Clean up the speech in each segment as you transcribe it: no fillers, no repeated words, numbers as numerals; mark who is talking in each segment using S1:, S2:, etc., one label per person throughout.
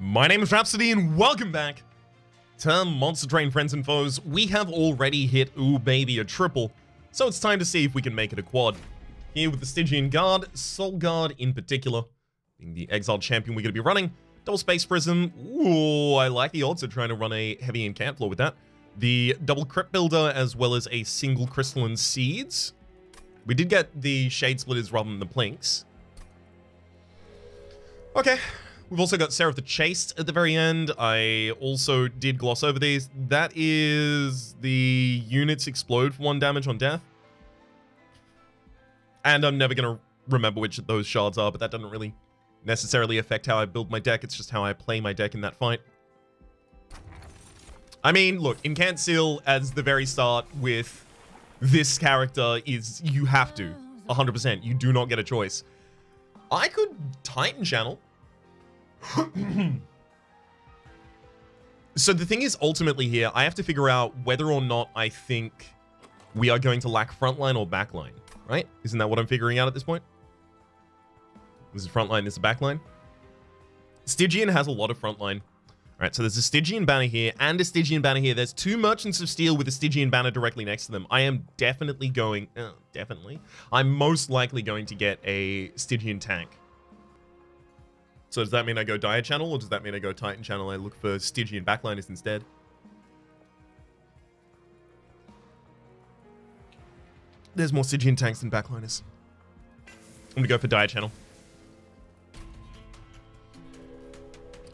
S1: My name is Rhapsody and welcome back to Monster Train Friends and Foes. We have already hit, ooh baby, a triple. So it's time to see if we can make it a quad. Here with the Stygian Guard, Soul Guard in particular, being the exiled champion we're going to be running. Double Space Prism, ooh, I like the odds of trying to run a heavy Incant floor with that. The double Crypt Builder as well as a single Crystalline Seeds. We did get the Shade Splitters rather than the Plinks. Okay. We've also got Seraph the Chaste at the very end. I also did gloss over these. That is the units explode for 1 damage on death. And I'm never going to remember which of those shards are, but that doesn't really necessarily affect how I build my deck. It's just how I play my deck in that fight. I mean, look, Incant Seal as the very start with this character is you have to. 100%. You do not get a choice. I could Titan Channel. So the thing is, ultimately here, I have to figure out whether or not I think we are going to lack frontline or backline, right? Isn't that what I'm figuring out at this point? This is frontline, this is backline. Stygian has a lot of frontline. All right, so there's a Stygian banner here and a Stygian banner here. There's 2 Merchants of Steel with a Stygian banner directly next to them. I am definitely going, I'm most likely going to get a Stygian tank. So does that mean I go Dire Channel, or does that mean I go Titan Channel? I look for Stygian backliners instead. There's more Stygian tanks than backliners. I'm gonna go for Dire Channel.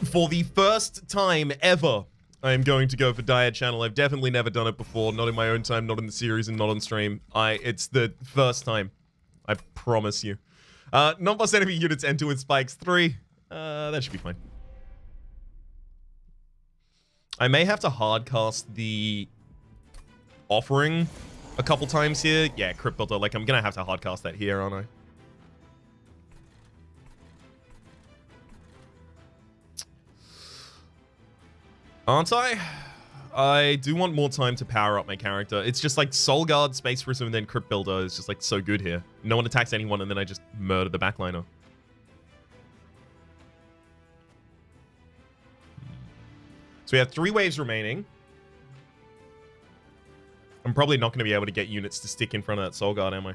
S1: For the first time ever, I am going to go for Dire Channel. I've definitely never done it before. Not in my own time, not in the series, and not on stream. It's the first time. I promise you. Non-boss enemy units enter with spikes 3. That should be fine. I may have to hardcast the offering a couple times here. Yeah, Crypt Builder. Like, I'm gonna have to hardcast that here, aren't I? Aren't I? I do want more time to power up my character. It's just like Soul Guard, Space Prism, and then Crypt Builder is just like so good here. No one attacks anyone, and then I just murder the backliner. So we have 3 waves remaining. I'm probably not going to be able to get units to stick in front of that Soul Guard, am I?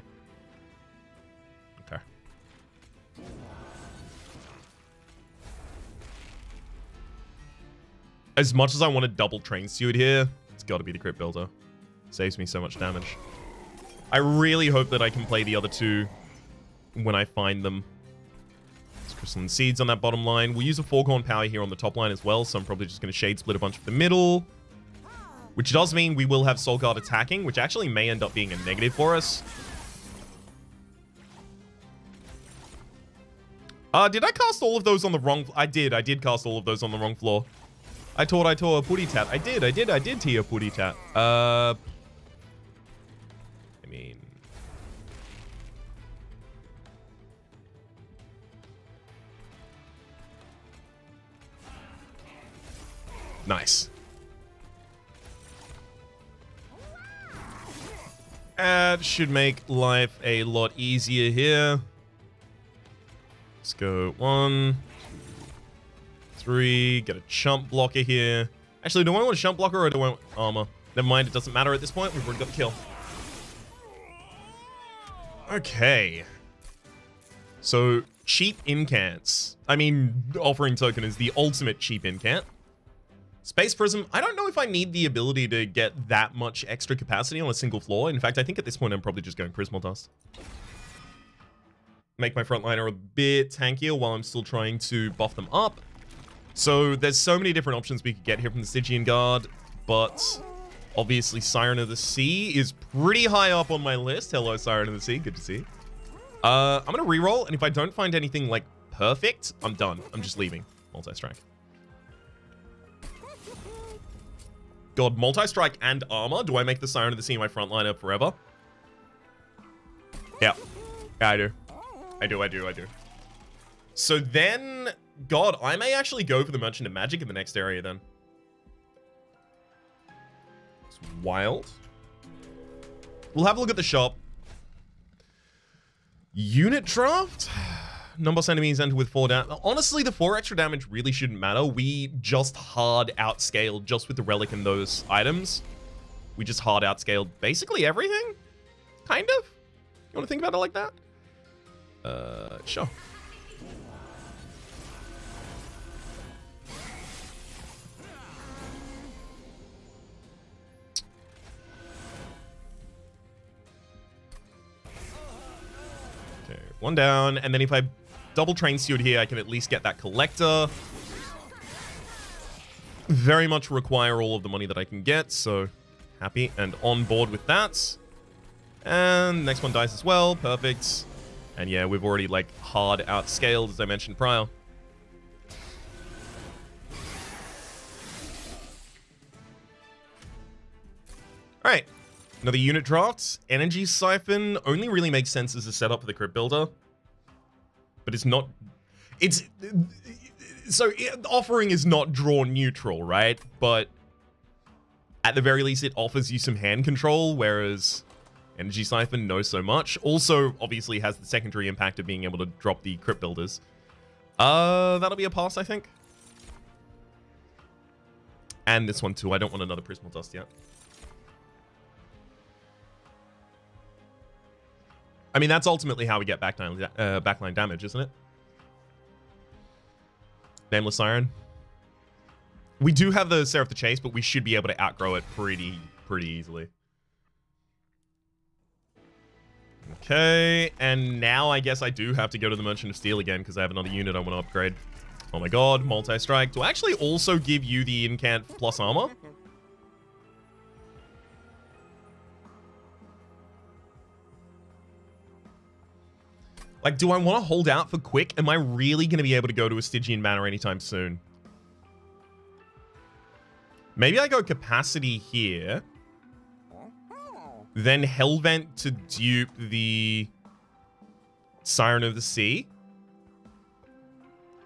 S1: Okay. As much as I want to double Train Steward here, it's got to be the Crypt Builder. Saves me so much damage. I really hope that I can play the other 2 when I find them. Crystalline Seeds on that bottom line. We'll use a Foghorn Power here on the top line as well, so I'm probably just going to Shade Split a bunch of the middle. Which does mean we will have Soul Guard attacking, which actually may end up being a negative for us. Did I cast all of those on the wrong... I did cast all of those on the wrong floor. I tore a putty tat. I did tear a putty tat. I mean... Nice. That should make life a lot easier here. Let's go 1, 2, 3. Get a chump blocker here. Actually, do I want a chump blocker or do I want armor? Never mind, it doesn't matter at this point. We've already got the kill. Okay. So, cheap incants. I mean, offering token is the ultimate cheap incant. Space Prism, I don't know if I need the ability to get that much extra capacity on a single floor. In fact, I think at this point, I'm probably just going Prismal Dust. Make my frontliner a bit tankier while I'm still trying to buff them up. So there's so many different options we could get here from the Stygian Guard, but obviously Siren of the Sea is pretty high up on my list. Hello, Siren of the Sea. Good to see you. I'm going to reroll, and if I don't find anything, like, perfect, I'm done. I'm just leaving. Multi-strike. God, multi-strike and armor? Do I make the Siren of the Sea my frontliner forever? Yeah. Yeah, I do. I do. So then, God, I may actually go for the Merchant of Magic in the next area then. It's wild. We'll have a look at the shop. Unit draft? Non-boss enemies enter with 4 damage. Honestly, the 4 extra damage really shouldn't matter. We just hard outscaled just with the relic and those items. We just hard outscaled basically everything? Kind of? You want to think about it like that? Sure. Okay, 1 down, and then if I double train steward here, I can at least get that collector. Very much require all of the money that I can get, so happy and on board with that. And next one dies as well. Perfect. And yeah, we've already like hard outscaled, as I mentioned prior. Alright. Another unit draft. Energy Siphon only really makes sense as a setup for the Crypt Builder. But it's not... It's... So, offering is not draw neutral, right? But at the very least, it offers you some hand control, whereas Energy Siphon, no so much. Also, obviously, has the secondary impact of being able to drop the Crypt Builders. That'll be a pass, I think. And this one, too. I don't want another Prismal Dust yet. I mean, that's ultimately how we get backline damage, isn't it? Nameless Siren. We do have the Seraph the Chase, but we should be able to outgrow it pretty easily. Okay, and now I guess I do have to go to the Merchant of Steel again because I have another unit I want to upgrade. Oh my god, multi-strike. Do I actually also give you the Incant plus armor? Like, do I want to hold out for quick? Am I really going to be able to go to a Stygian Manor anytime soon? Maybe I go capacity here. Then Hellvent to dupe the Siren of the Sea.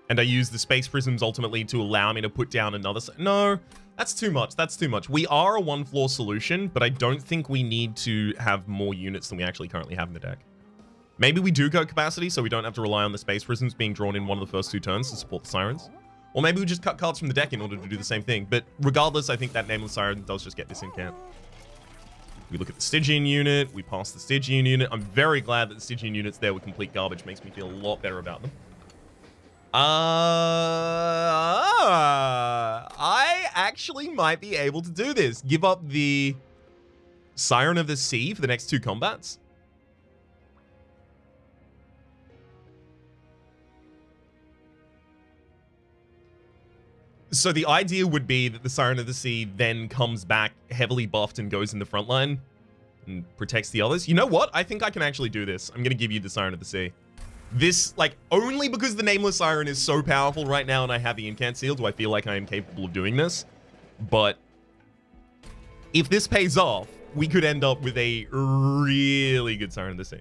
S1: And I use the Space Prisms ultimately to allow me to put down another... No, that's too much. That's too much. We are a one-floor solution, but I don't think we need to have more units than we actually currently have in the deck. Maybe we do go capacity, so we don't have to rely on the Space Prisms being drawn in one of the first 2 turns to support the Sirens. Or maybe we just cut cards from the deck in order to do the same thing. But regardless, I think that Nameless Siren does just get this Incant. We look at the Stygian unit. We pass the Stygian unit. I'm very glad that the Stygian unit's there with complete garbage. Makes me feel a lot better about them. I actually might be able to do this. Give up the Siren of the Sea for the next 2 combats. So the idea would be that the Siren of the Sea then comes back heavily buffed and goes in the front line and protects the others. You know what? I think I can actually do this. I'm going to give you the Siren of the Sea. This, like, only because the Nameless Siren is so powerful right now and I have the Incant Seal do I feel like I am capable of doing this. But if this pays off, we could end up with a really good Siren of the Sea.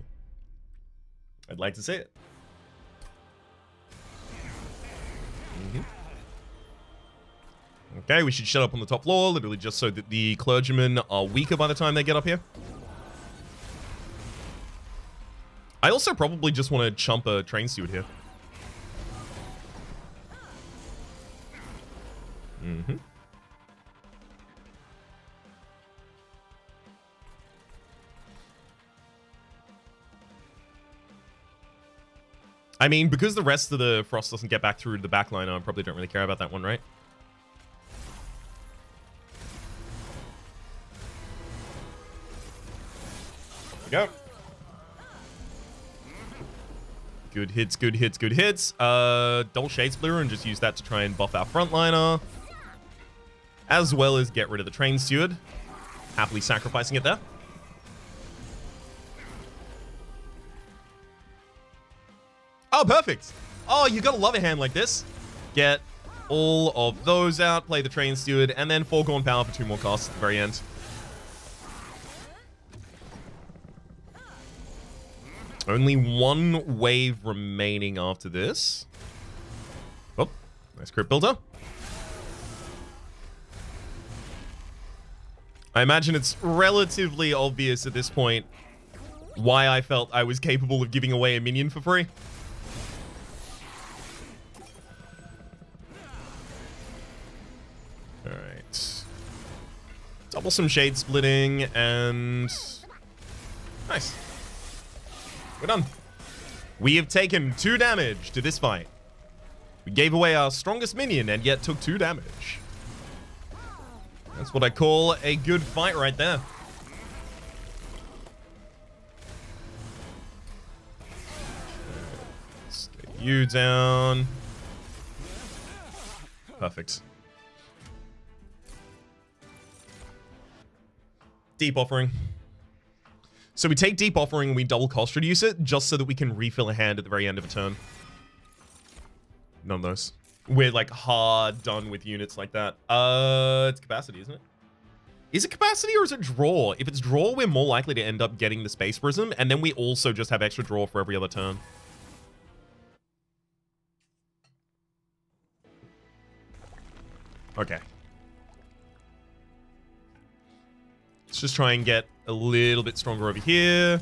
S1: I'd like to see it. Okay, we should shut up on the top floor, literally just so that the clergymen are weaker by the time they get up here. I also probably just want to chump a train steward here. I mean, because the rest of the Frost doesn't get back through to the backline, I probably don't really care about that one, right? Go. Good hits, good hits, good hits. Double Shadesplitter and just use that to try and buff our frontliner. As well as get rid of the train steward. Happily sacrificing it there. Oh, perfect. Oh, you gotta love a hand like this. Get all of those out, play the train steward, and then Foregone Power for 2 more casts at the very end. Only 1 wave remaining after this. Oh, nice Crypt Builder. I imagine it's relatively obvious at this point why I felt I was capable of giving away a minion for free. Alright. Double some shade splitting and... Nice. We're done. We have taken 2 damage to this fight. We gave away our strongest minion and yet took 2 damage. That's what I call a good fight right there. Let's get you down. Perfect. Deep Offering. So we take Deep Offering and we double cost reduce it just so that we can refill a hand at the very end of a turn. None of those. We're like hard done with units like that. It's capacity, isn't it? Is it capacity or is it draw? If it's draw, we're more likely to end up getting the Space Prism, and then we also just have extra draw for every other turn. Okay. Let's just try and get a little bit stronger over here.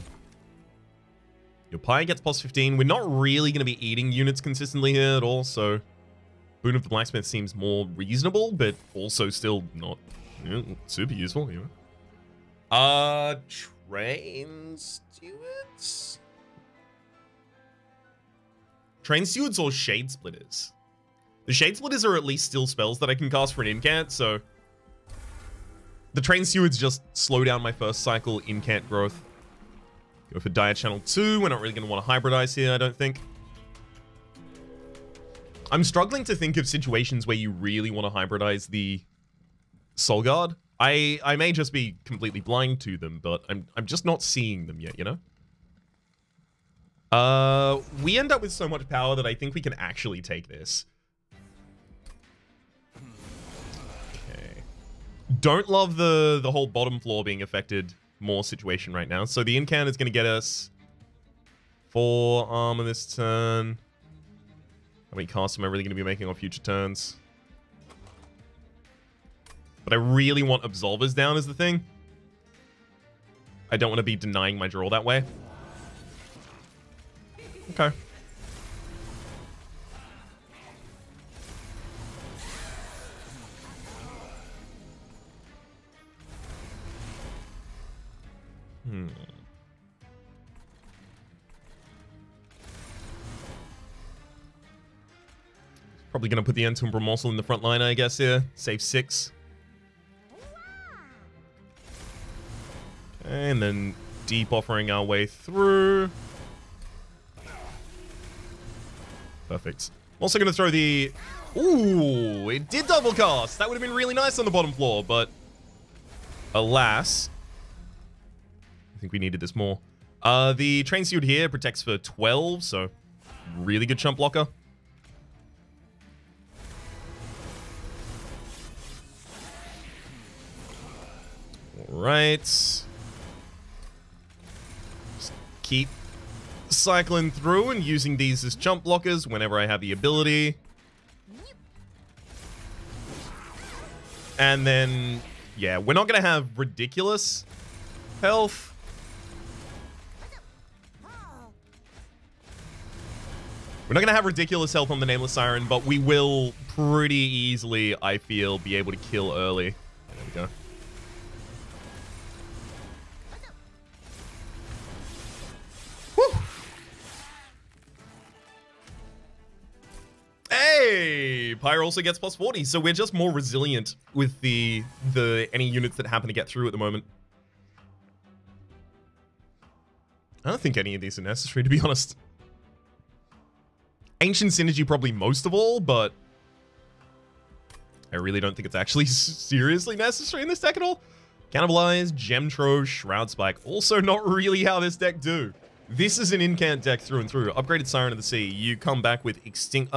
S1: Your Pyre gets plus 15. We're not really going to be eating units consistently here at all, so Boon of the Blacksmith seems more reasonable, but also still not super useful. Train Stewards? Train Stewards or Shade Splitters? The Shade Splitters are at least still spells that I can cast for an Incant, so the Train Stewards just slow down my first cycle Incant growth. Go for Dire Channel 2. We're not really going to want to hybridize here, I don't think. I'm struggling to think of situations where you really want to hybridize the Soul Guard. I may just be completely blind to them, but I'm just not seeing them yet, you know? We end up with so much power that I think we can actually take this. Okay. Don't love the whole bottom floor being affected more situation right now. So the Incant is going to get us 4 armor this turn. How many casts am I really going to be making on future turns? But I really want Absolvers down as the thing. I don't want to be denying my draw that way. Okay. Probably going to put the Entomb Morsel in the front line, I guess, here. Save 6. Okay, and then Deep Offering our way through. Perfect. I'm also going to throw the... Ooh, it did double cast. That would have been really nice on the bottom floor, but alas, I think we needed this more. The Train Steward here protects for 12, so really good chump blocker. Alright. Just keep cycling through and using these as chump blockers whenever I have the ability. And then, yeah, we're not going to have ridiculous health. We're not going to have ridiculous health on the Nameless Siren, but we will pretty easily, I feel, be able to kill early. There we go. Woo! Hey! Pyre also gets plus 40, so we're just more resilient with the any units that happen to get through at the moment. I don't think any of these are necessary, to be honest. Ancient Synergy probably most of all, but I really don't think it's actually seriously necessary in this deck at all. Cannibalize, Gem Trove, Shroud Spike. Also not really how this deck do. This is an Incant deck through and through. Upgraded Siren of the Sea. You come back with Extinct...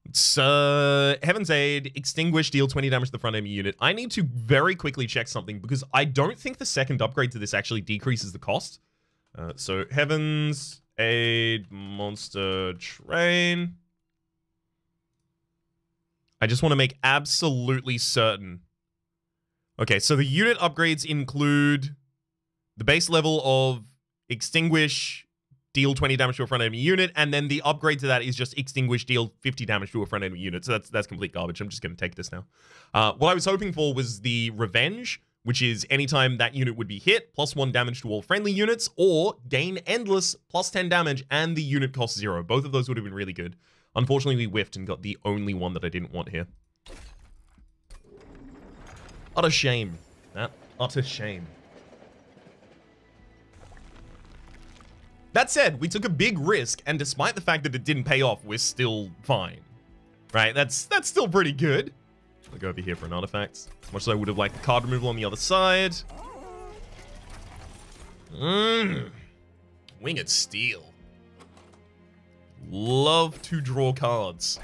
S1: It's, Heaven's Aid, Extinguish, deal 20 damage to the front enemy unit. I need to very quickly check something because I don't think the second upgrade to this actually decreases the cost. So Heaven's Aid, Monster Train. I just want to make absolutely certain. Okay, so the unit upgrades include the base level of Extinguish, deal 20 damage to a front enemy unit, and then the upgrade to that is just extinguish, deal 50 damage to a front enemy unit. So that's complete garbage. I'm just going to take this now. What I was hoping for was the revenge, which is anytime that unit would be hit, +1 damage to all friendly units, or gain endless +10 damage, and the unit costs 0. Both of those would have been really good. Unfortunately, we whiffed and got the only one that I didn't want here. Utter shame. That utter shame. That said, we took a big risk, and despite the fact that it didn't pay off, we're still fine. Right? That's still pretty good. I'll go over here for an artifact. As much as I would have liked the card removal on the other side. Winged Steel. Love to draw cards.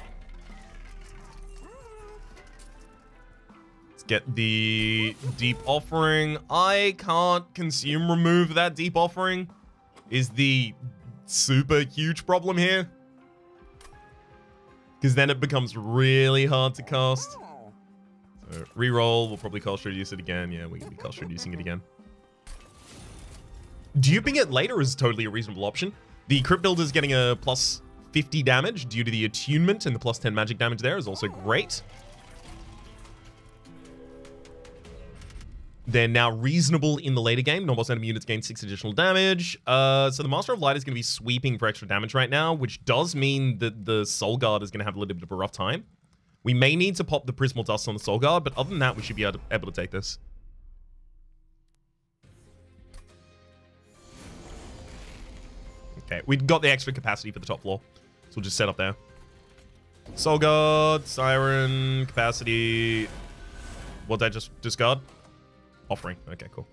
S1: Let's get the Deep Offering. I can't consume remove that Deep Offering. Is the super huge problem here. Because then it becomes really hard to cast. So reroll, we'll probably cost reduce it again. Yeah, we can be cost reducing it again. Duping it later is totally a reasonable option. The Crypt Builder's getting a +50 damage due to the attunement, and the +10 magic damage there is also great. They're now reasonable in the later game. Non-boss enemy units gain 6 additional damage. So the Master of Light is going to be sweeping for extra damage right now, which does mean that the Soul Guard is going to have a little bit of a rough time. We may need to pop the Prismal Dust on the Soul Guard, but other than that, we should be able to take this. Okay, we've got the extra capacity for the top floor, so we'll just set up there. Soul Guard, Siren, capacity. What did I just discard? Offering. Okay, cool.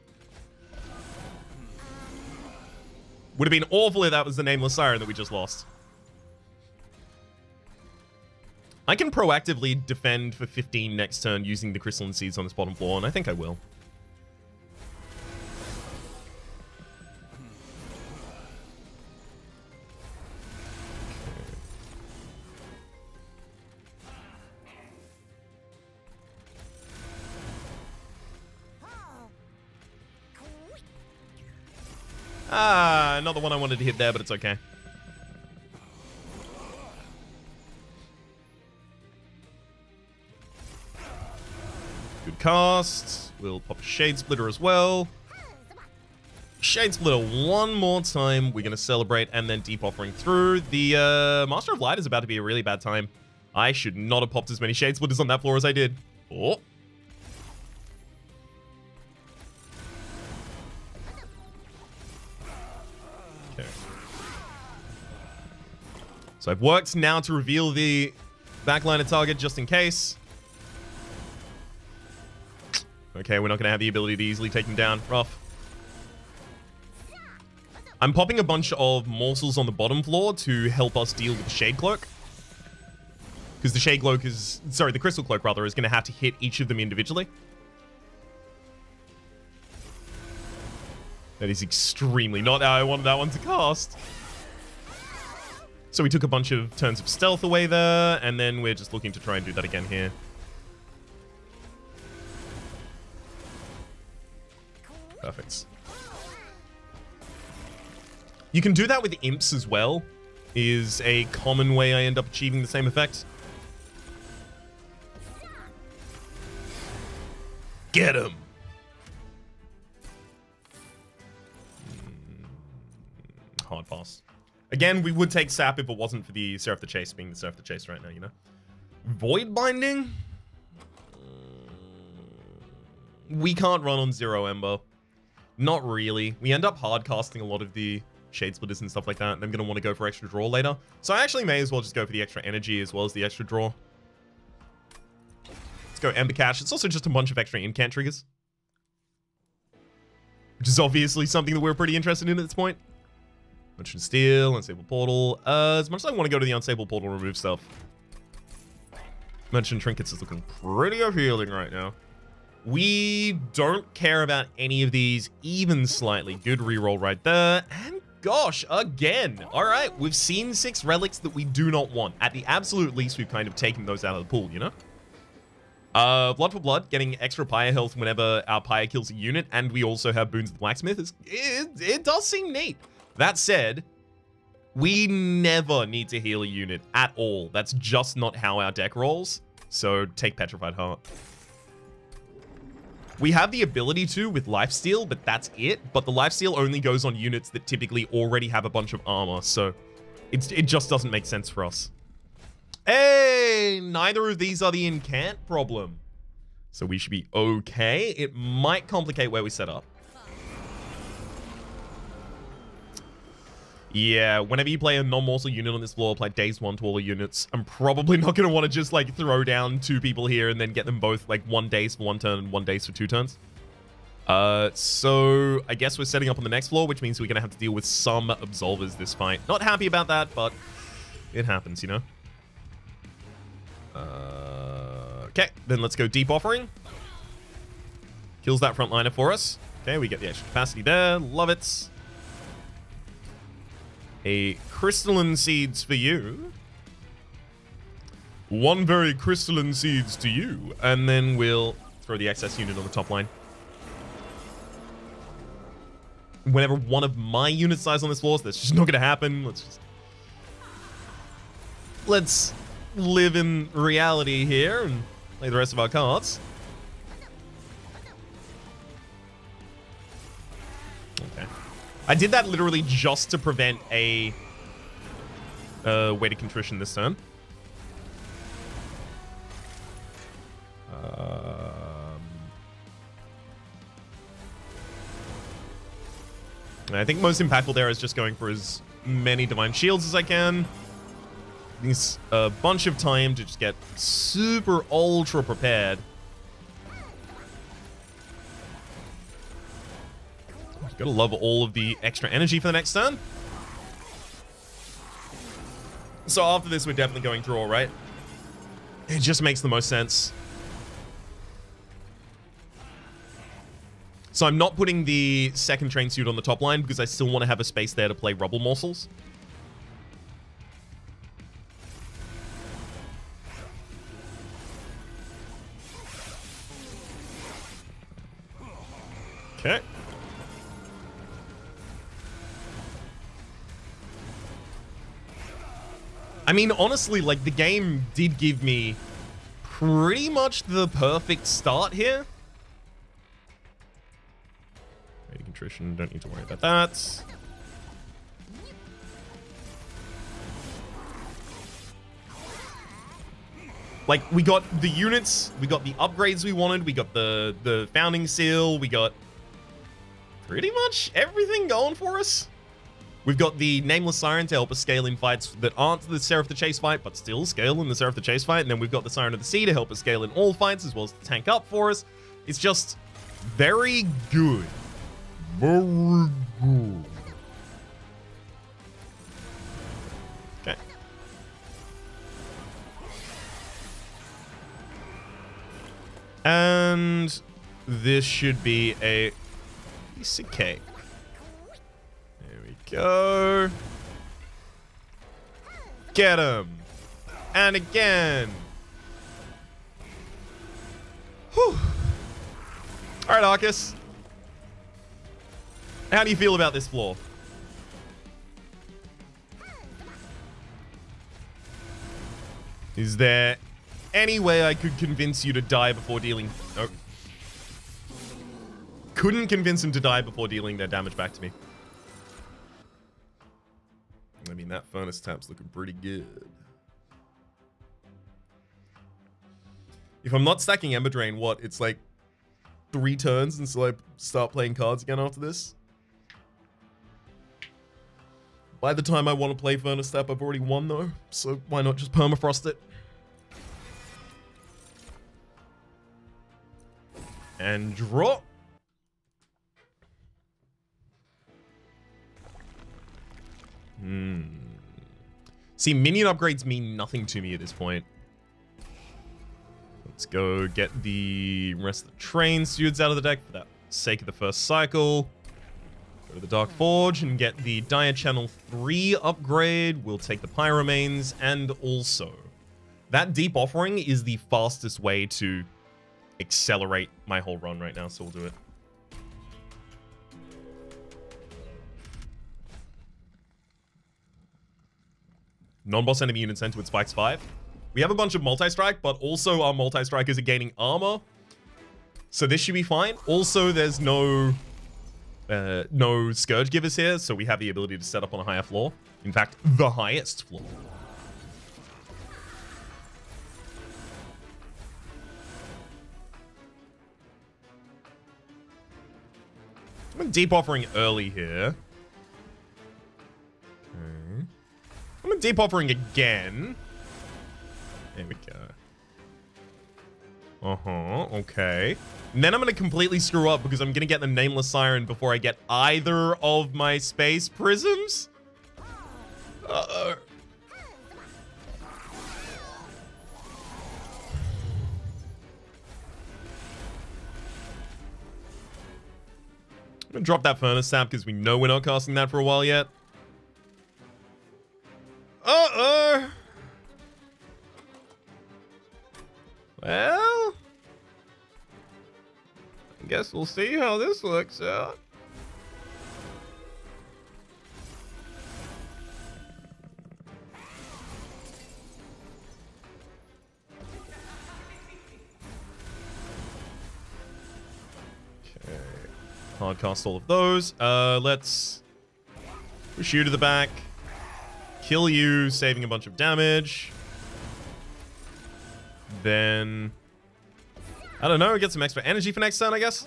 S1: Would have been awful if that was the Nameless Siren that we just lost. I can proactively defend for 15 next turn using the Crystalline Seeds on this bottom floor, and I think I will. Not the one I wanted to hit there, but it's okay. Good cast. We'll pop a Shade Splitter as well. Shade Splitter one more time. We're going to celebrate and then Deep Offering through. The Master of Light is about to be a really bad time. I should not have popped as many Shade Splitters on that floor as I did. Oh. So I've worked now to reveal the backliner target just in case. Okay, we're not going to have the ability to easily take him down. Rough. I'm popping a bunch of morsels on the bottom floor to help us deal with the Shade Cloak. Because the Shade Cloak is... Sorry, the Crystal Cloak, rather, is going to have to hit each of them individually. That is extremely not how I wanted that one to cast. So we took a bunch of turns of stealth away there, and then we're just looking to try and do that again here. Perfect. You can do that with imps as well, is a common way I end up achieving the same effect. Get him! Hard pass. Again, we would take Sap if it wasn't for the Seraph the Chase being the Seraph the Chase right now, you know? Void Binding? We can't run on 0 Ember. Not really. We end up hard casting a lot of the Shade Splitters and stuff like that, and I'm going to want to go for extra draw later. So I actually may as well just go for the extra energy as well as the extra draw. Let's go Ember Cache. It's also just a bunch of extra Incant triggers, which is obviously something that we're pretty interested in at this point. Merchant Steel, Unstable Portal. As much as I want to go to the Unstable Portal, remove stuff. Merchant Trinkets is looking pretty appealing right now. We don't care about any of these even slightly. Good reroll right there. And gosh, again. All right, we've seen 6 relics that we do not want. At the absolute least, we've kind of taken those out of the pool, you know? Blood for Blood, getting extra Pyre health whenever our Pyre kills a unit, and we also have Boons of the Blacksmith. It does seem neat. That said, We never need to heal a unit at all. That's just not how our deck rolls. So take Petrified Heart. We have the ability to with Lifesteal, but that's it. But the Lifesteal only goes on units that typically already have a bunch of armor. So it just doesn't make sense for us. Hey, neither of these are the Incant problem. So we should be okay. It might complicate where we set up. Yeah, whenever you play a non-mortal unit on this floor, play days 1 to all the units. I'm probably not going to want to just like throw down 2 people here and then get them both like 1 daze for 1 turn and 1 daze for 2 turns. So I guess we're setting up on the next floor, which means we're going to have to deal with some Absolvers this fight. Not happy about that, but it happens, you know? Okay, then let's go Deep Offering. Kills that frontliner for us. Okay, we get the extra capacity there. Love it. A Crystalline Seeds for you. 1 very Crystalline Seeds to you. And then we'll throw the excess unit on the top line. Whenever one of my units dies on this floor, so that's just not going to happen. Let's live in reality here and play the rest of our cards. Okay. I did that literally just to prevent a weighted contrition this turn. I think most impactful there is just going for as many Divine Shields as I can. Needs a bunch of time to just get super ultra prepared. Gotta love all of the extra energy for the next turn. So after this, we're definitely going draw, right? It just makes the most sense. So I'm not putting the second train suit on the top line because I still want to have a space there to play Rubble Morsels. Okay. I mean, honestly, like, the game did give me pretty much the perfect start here. Weighted Contrition, don't need to worry about that. Like, we got the units, we got the upgrades we wanted, we got the Founding Seal, we got pretty much everything going for us. We've got the Nameless Siren to help us scale in fights that aren't the Seraph the Chase fight, but still scale in the Seraph the Chase fight. And then we've got the Siren of the Sea to help us scale in all fights, as well as to tank up for us. It's just very good. Very good. Okay. And this should be a piece of cake. Go. Get him. And again. Whew. All right, Arcus. How do you feel about this floor? Is there any way I could convince you to die before dealing... Oh. Couldn't convince him to die before dealing their damage back to me. I mean, that Furnace Tap's looking pretty good. If I'm not stacking Ember Drain, what? It's like 3 turns until I start playing cards again after this? By the time I want to play Furnace Tap, I've already won though, so why not just permafrost it? And draw. See, minion upgrades mean nothing to me at this point. Let's go get the rest of the train suits out of the deck for the sake of the first cycle. Go to the Dark Forge and get the Dire Channel 3 upgrade. We'll take the Pyromanes, and also that Deep Offering is the fastest way to accelerate my whole run right now, so we'll do it. Non-boss enemy unit sent with spikes 5. We have a bunch of multi-strike, but also our multi-strikers are gaining armor. So this should be fine. Also, there's no Scourge Givers here, so we have the ability to set up on a higher floor. In fact, the highest floor. I'm deep offering early here. Okay. I'm deep offering again. There we go. Okay. And then I'm going to completely screw up because I'm going to get the Nameless Siren before I get either of my space prisms. Uh-oh. I'm going to drop that Furnace Sap because we know we're not casting that for a while yet. Uh-oh. Well, I guess we'll see how this works out. Okay. Hard cast all of those. Let's push you to the back. Kill you, saving a bunch of damage. Then, I don't know, get some extra energy for next turn, I guess.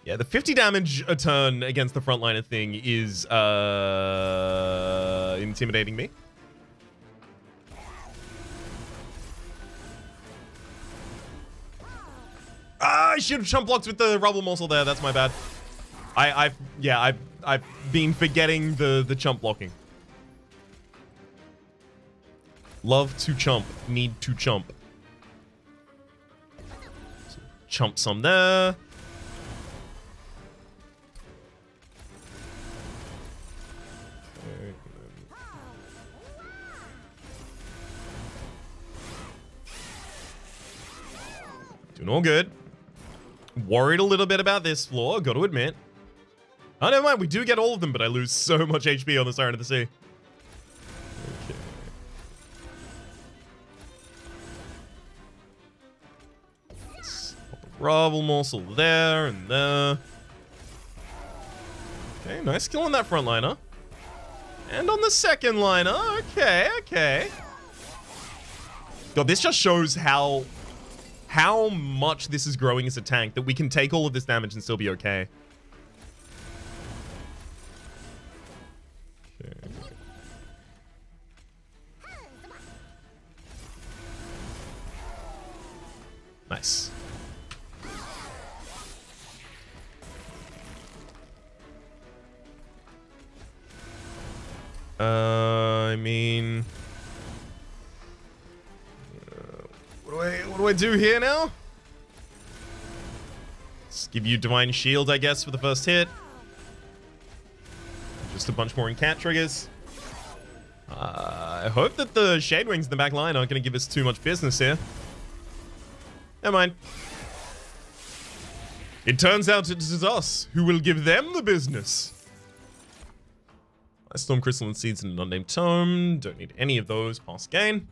S1: Yeah, the 50 damage a turn against the frontliner thing is intimidating me. Ah, I should have chump blocked with the rubble morsel there. That's my bad. I've been forgetting the chump blocking. Love to chump. Need to chump. So, chump some there. Okay. Doing all good. Worried a little bit about this floor, got to admit. Oh, never mind. We do get all of them, but I lose so much HP on the Siren of the Sea. Okay. Let's pop a rubble morsel there and there. Okay, nice kill on that frontliner. And on the second liner. Okay, okay. God, this just shows how much this is growing as a tank, that we can take all of this damage and still be okay. Nice. I mean, what do I do here now? Let's give you Divine Shield, I guess, for the first hit. Just a bunch more Incant triggers. I hope that the Shade Wings in the back line aren't going to give us too much business here. Never mind. It turns out it is us who will give them the business. I Storm Crystal and Seeds in an unnamed tome. Don't need any of those. Pass gain.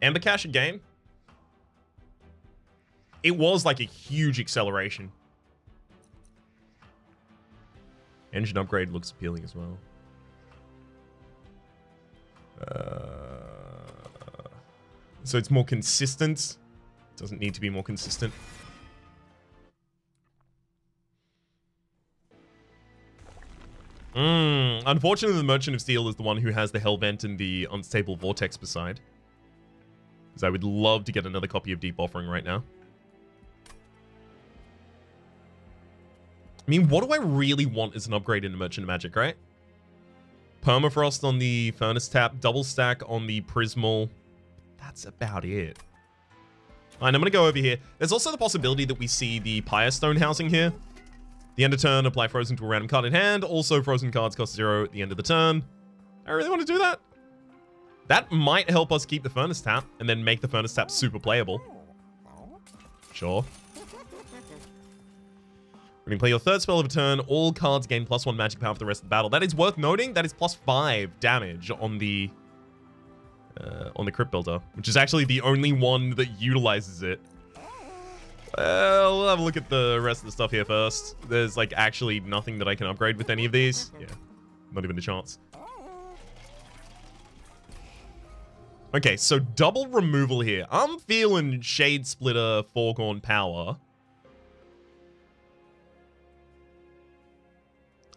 S1: Ember Cache again. It was like a huge acceleration. Engine upgrade looks appealing as well. So it's more consistent. Doesn't need to be more consistent. Unfortunately, the Merchant of Steel is the one who has the Hell Vent and the Unstable Vortex beside. Because I would love to get another copy of Deep Offering right now. I mean, what do I really want as an upgrade in the Merchant of Magic, right? Permafrost on the Furnace Tap, double stack on the Prismal. That's about it. Alright, I'm going to go over here. There's also the possibility that we see the Pyre Stone housing here. The end of turn, apply Frozen to a random card in hand. Also, Frozen cards cost 0 at the end of the turn. I really want to do that. That might help us keep the Furnace Tap and then make the Furnace Tap super playable. Sure. When you play your third spell of a turn, all cards gain +1 magic power for the rest of the battle. That is worth noting. That is +5 damage on the Crypt Builder, which is actually the only one that utilizes it. We'll have a look at the rest of the stuff here first. There's like actually nothing that I can upgrade with any of these. Yeah, not even a chance. Okay, so double removal here. I'm feeling Shade Splitter, Foregone Power.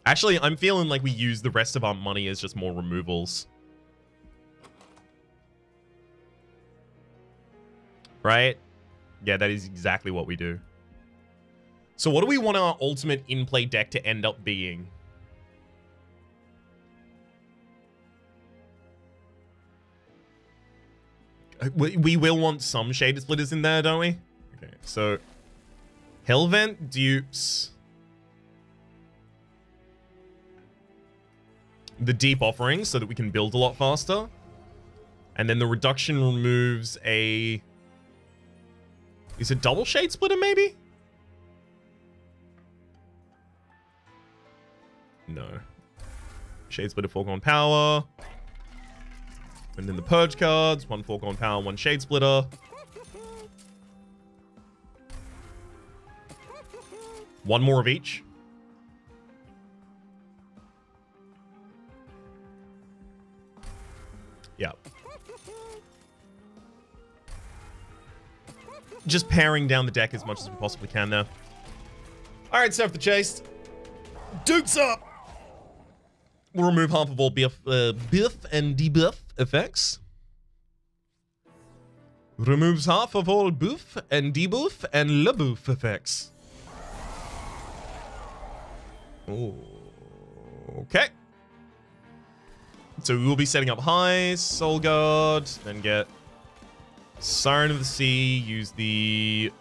S1: Actually, I'm feeling like we use the rest of our money as just more removals. Right? Yeah, that is exactly what we do. So what do we want our ultimate in-play deck to end up being? We will want some Shaded Splitters in there, don't we? Okay, so Hellvent, Dupes. The Deep Offering so that we can build a lot faster. And then the reduction removes a... Is it double Shade Splitter, maybe? No. Shade Splitter, Foregone Power. And then the Purge cards. 1 Foregone Power, 1 Shade Splitter. One more of each. Yeah. Just paring down the deck as much as we possibly can there. All right, Surf the Chase. Dukes up! We'll remove half of all buff and debuff effects. Removes half of all buff and debuff and lebuff effects. Oh, okay. So we will be setting up high, Soul Guard, then get Siren of the Sea, use the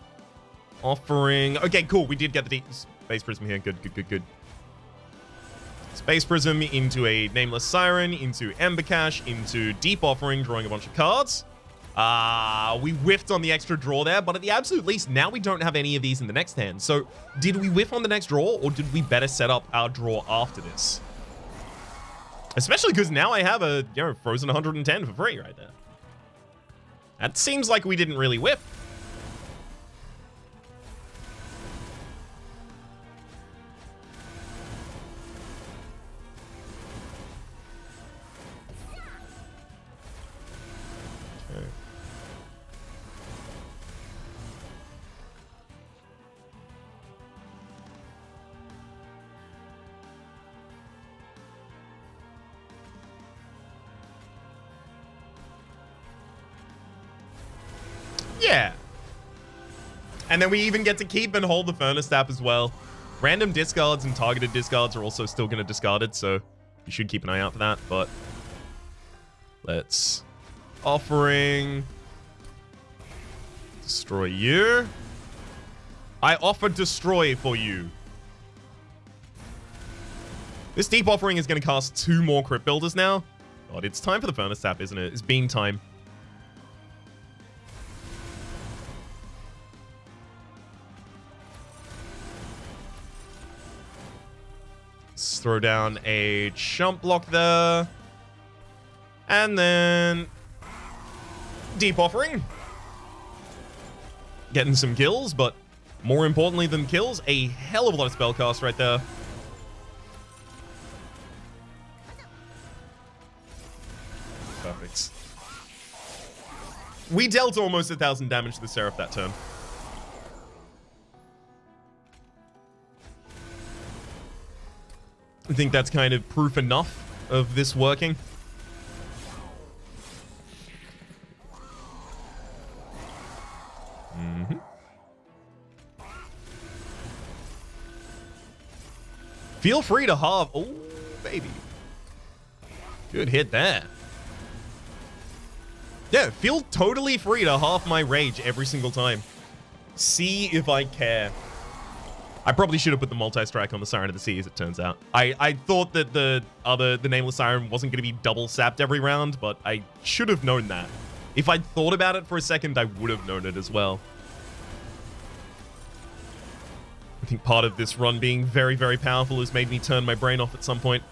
S1: Offering. Okay, cool. We did get the Space Prism here. Good, good, good, good. Space Prism into a Nameless Siren, into Ember Cache, into Deep Offering, drawing a bunch of cards. We whiffed on the extra draw there, but at the absolute least, now we don't have any of these in the next hand. So, did we whiff on the next draw, or did we better set up our draw after this? Especially because now I have a, you know, Frozen 110 for free right there. That seems like we didn't really whiff. Yeah. And then we even get to keep and hold the Furnace Tap as well. Random discards and targeted discards are also still going to discard it, so you should keep an eye out for that. But let's Offering. Destroy you. I offer Destroy for you. This Deep Offering is going to cast 2 more Crypt Builders now. God, it's time for the Furnace Tap, isn't it? It's bean time. Let's throw down a Chump Block there. And then Deep Offering. Getting some kills, but more importantly than kills, a hell of a lot of spell cast right there. Perfect. We dealt almost 1,000 damage to the Seraph that turn. I think that's kind of proof enough of this working. Feel free to halve. Oh, baby. Good hit there. Yeah, feel totally free to half my rage every single time. See if I care. I probably should have put the multi-strike on the Siren of the Sea, as it turns out. I thought that the Nameless Siren wasn't going to be double sapped every round, but I should have known that. If I'd thought about it for a second, I would have known it as well. think part of this run being very, very powerful has made me turn my brain off at some point.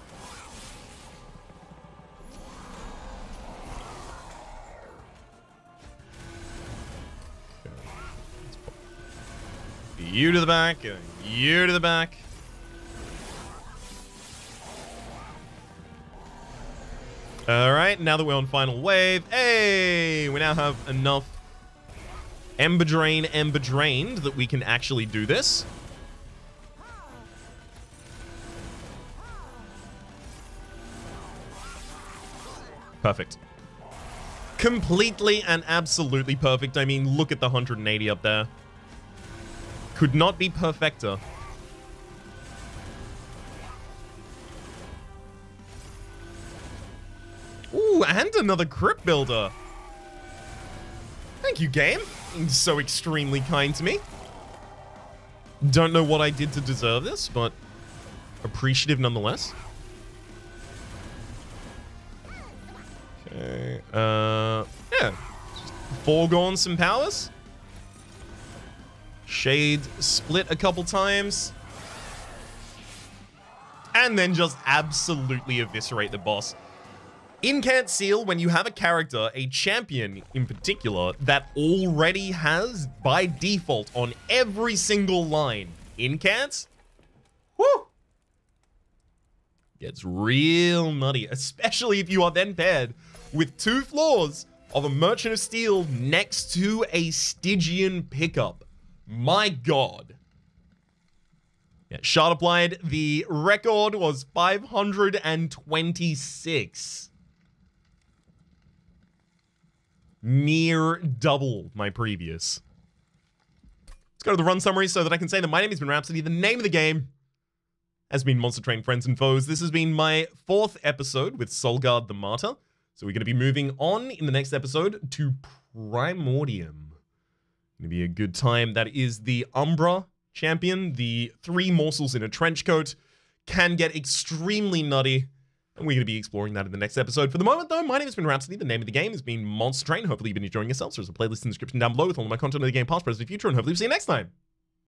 S1: You to the back, you to the back. Alright, now that we're on final wave, hey, we now have enough Ember Drained that we can actually do this. Perfect. Completely and absolutely perfect. I mean, look at the 180 up there. Could not be perfecter. Ooh, and another crypt builder. Thank you, game. You're so extremely kind to me. Don't know what I did to deserve this, but appreciative nonetheless. Okay, yeah. Foregone some powers. Shade split a couple times. And then just absolutely eviscerate the boss. Incant Seal, when you have a character, a champion in particular, that already has, by default, on every single line, Incant, whoo, gets real nutty, especially if you are then paired with 2 floors of a Merchant of Steel next to a Stygian pickup. My god. Yeah, shard applied. The record was 526. Near double my previous. Let's go to the run summary so that I can say that my name has been Rhapsody. The name of the game has been Monster Train Friends and Foes. This has been my 4th episode with Solgard the Martyr. So we're going to be moving on in the next episode to Primordium. Going to be a good time. That is the Umbra champion. The 3 morsels in a trench coat can get extremely nutty. And we're going to be exploring that in the next episode. For the moment, though, my name has been Rhapsody. The name of the game has been Monster Train. Hopefully you've been enjoying yourselves. There's a playlist in the description down below with all of my content of the game, past, present, and future. And hopefully we'll see you next time.